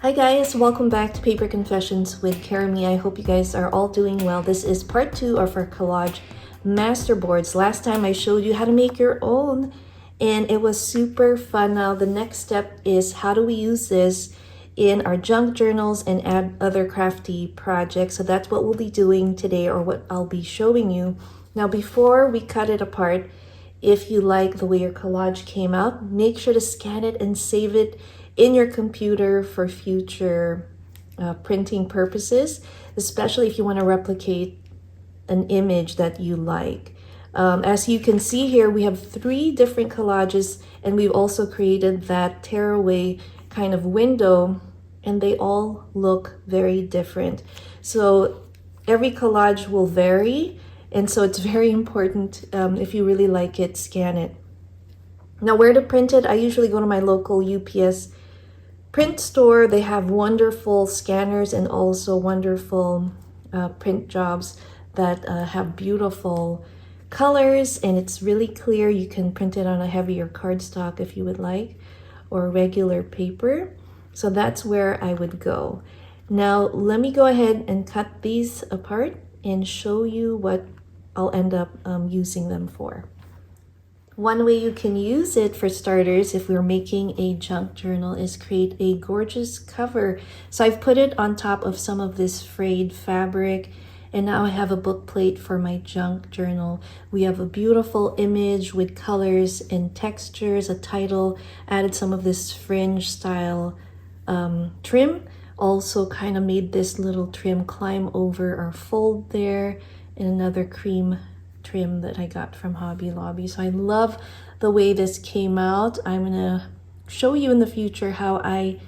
Hi guys, welcome back to Paper Confessions with Karami. I hope you guys are all doing well. This is part 2 of our collage masterboards. Last time I showed you how to make your own and it was super fun. Now the next step is how do we use this in our junk journals and add other crafty projects. So that's what we'll be doing today, or what I'll be showing you. Now before we cut it apart, if you like the way your collage came out, make sure to scan it and save it in your computer for future printing purposes, especially if you want to replicate an image that you like. As you can see here, we have 3 different collages, and we've also created that tearaway kind of window, and they all look very different. So every collage will vary, and so it's very important, if you really like it, scan it. Now where to print it, I usually go to my local UPS print store. They have wonderful scanners and also wonderful print jobs that have beautiful colors, and it's really clear. You can print it on a heavier cardstock if you would like, or regular paper. So that's where I would go. Now let me go ahead and cut these apart and show you what I'll end up using them for. One way you can use it, for starters, if we're making a junk journal, is create a gorgeous cover. So I've put it on top of some of this frayed fabric, and now I have a book plate for my junk journal. We have a beautiful image with colors and textures, a title, added some of this fringe style trim, also kind of made this little trim climb over our fold there, and another cream trim that I got from Hobby Lobby. So I love the way this came out. I'm gonna show you in the future how I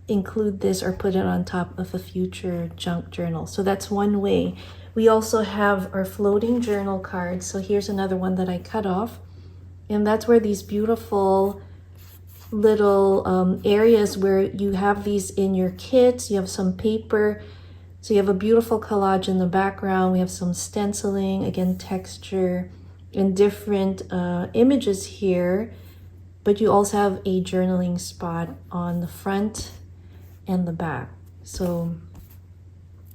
include this or put it on top of a future junk journal. So that's one way. We also have our floating journal cards. So here's another one that I cut off, and that's where these beautiful little areas where you have these in your kits. You have some paper, so you have a beautiful collage in the background. We have some stenciling, again, texture, and different images here. But you also have a journaling spot on the front and the back. So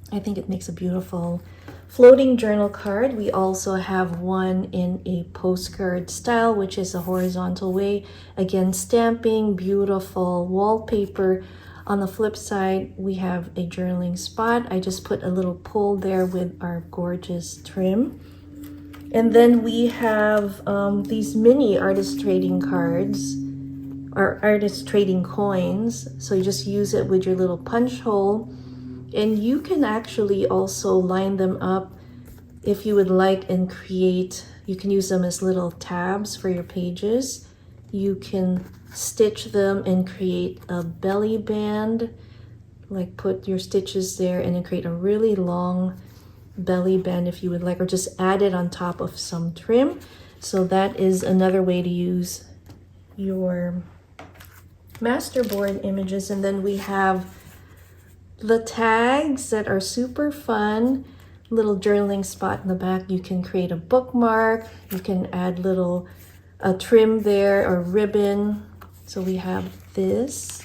I think it makes a beautiful floating journal card. We also have one in a postcard style, which is a horizontal way. Again, stamping, beautiful wallpaper. On the flip side, we have a journaling spot. I just put a little pull there with our gorgeous trim. And then we have these mini artist trading cards, or artist trading coins. So you just use it with your little punch hole. And you can actually also line them up if you would like and create, you can use them as little tabs for your pages. You can stitch them and create a belly band, like put your stitches there and then create a really long belly band if you would like, or just add it on top of some trim. So that is another way to use your masterboard images. And then we have the tags that are super fun. Little journaling spot in the back. You can create a bookmark. You can add little trim there or ribbon. So we have this,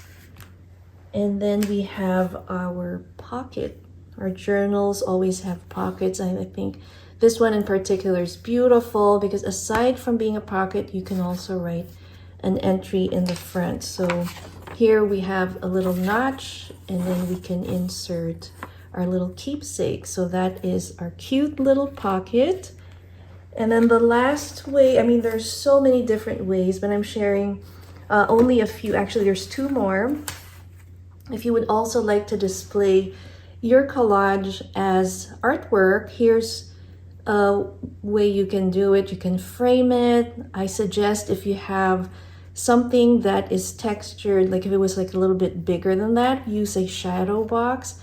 and then we have our pocket. Our journals always have pockets, and I think this one in particular is beautiful because aside from being a pocket, you can also write an entry in the front. So here we have a little notch, and then we can insert our little keepsake. So that is our cute little pocket. And then the last way, I mean, there's so many different ways, but I'm sharing only a few. Actually, there's 2 more. If you would also like to display your collage as artwork, here's a way you can do it. You can frame it. I suggest if you have something that is textured, like if it was like a little bit bigger than that, use a shadow box.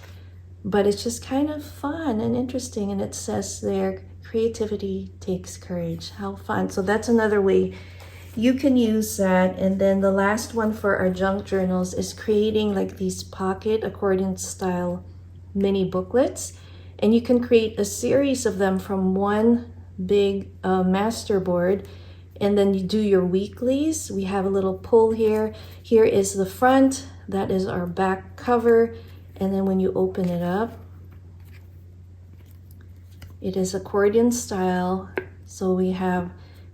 But it's just kind of fun and interesting, and it says there, creativity takes courage. How fun. So that's another way you can use that. And then the last one for our junk journals is creating like these pocket accordion style mini booklets, and you can create a series of them from one big masterboard, and then you do your weeklies. We have a little pull here. Here is the front, That is our back cover. And then when you open it up, it is accordion style. So we have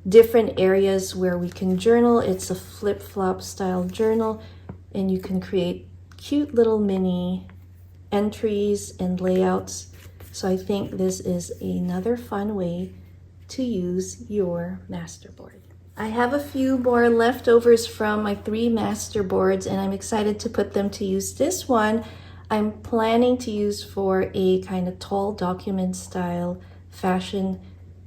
different areas where we can journal. It's a flip-flop style journal, and you can create cute little mini entries and layouts. So I think this is another fun way to use your masterboard. I have a few more leftovers from my 3 masterboards, and I'm excited to put them to use. This one I'm planning to use for a kind of tall document style fashion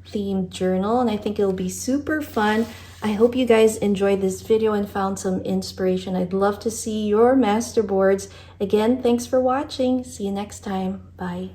themed journal, and I think it'll be super fun. I hope you guys enjoyed this video and found some inspiration. I'd love to see your masterboards. Again, thanks for watching. See you next time. Bye.